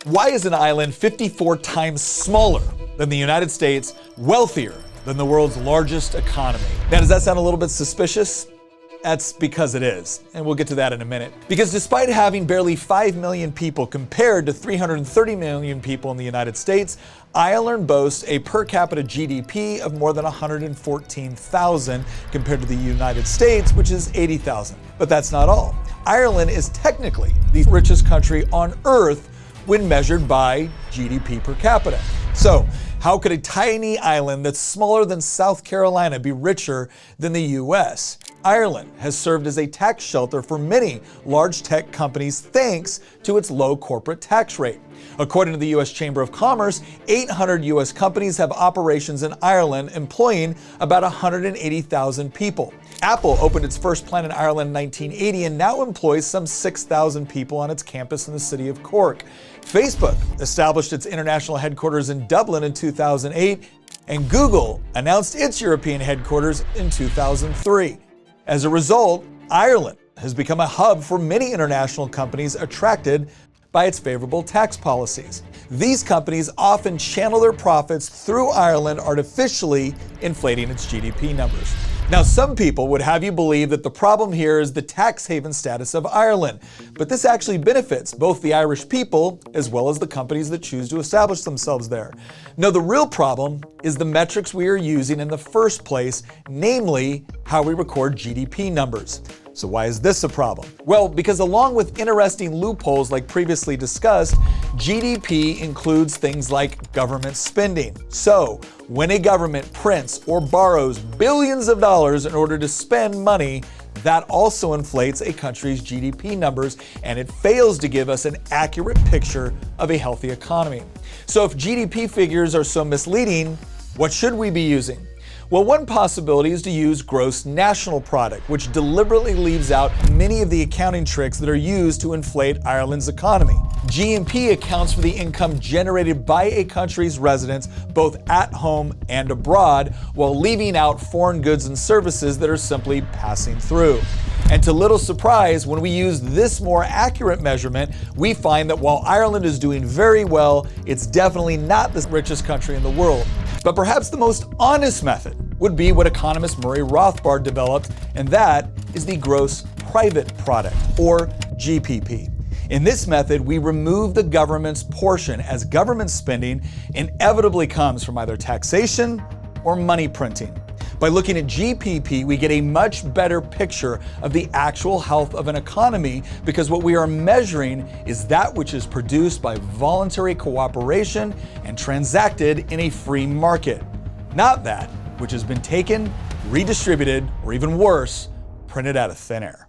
Why is an island 54 times smaller than the United States, wealthier than the world's largest economy? Now, does that sound a little bit suspicious? That's because it is, and we'll get to that in a minute. Because despite having barely 5 million people compared to 330 million people in the United States, Ireland boasts a per capita GDP of more than 114,000 compared to the United States, which is 80,000. But that's not all. Ireland is technically the richest country on Earth when measured by GDP per capita. So, how could a tiny island that's smaller than South Carolina be richer than the US? Ireland has served as a tax shelter for many large tech companies thanks to its low corporate tax rate. According to the US Chamber of Commerce, 800 US companies have operations in Ireland, employing about 180,000 people. Apple opened its first plant in Ireland in 1980 and now employs some 6,000 people on its campus in the city of Cork. Facebook established its international headquarters in Dublin in 2008, and Google announced its European headquarters in 2003. As a result, Ireland has become a hub for many international companies attracted by its favorable tax policies. These companies often channel their profits through Ireland, artificially inflating its GDP numbers. Now, some people would have you believe that the problem here is the tax haven status of Ireland, but this actually benefits both the Irish people as well as the companies that choose to establish themselves there. No, the real problem is the metrics we are using in the first place, namely how we record GDP numbers. So why is this a problem? Well, because along with interesting loopholes like previously discussed, GDP includes things like government spending. So when a government prints or borrows billions of dollars in order to spend money, that also inflates a country's GDP numbers, and it fails to give us an accurate picture of a healthy economy. So if GDP figures are so misleading, what should we be using? Well, one possibility is to use gross national product, which deliberately leaves out many of the accounting tricks that are used to inflate Ireland's economy. GNP accounts for the income generated by a country's residents, both at home and abroad, while leaving out foreign goods and services that are simply passing through. And to little surprise, when we use this more accurate measurement, we find that while Ireland is doing very well, it's definitely not the richest country in the world. But perhaps the most honest method would be what economist Murray Rothbard developed, and that is the gross private product, or GPP. In this method, we remove the government's portion, as government spending inevitably comes from either taxation or money printing. By looking at GPP, we get a much better picture of the actual health of an economy, because what we are measuring is that which is produced by voluntary cooperation and transacted in a free market, not that which has been taken, redistributed, or even worse, printed out of thin air.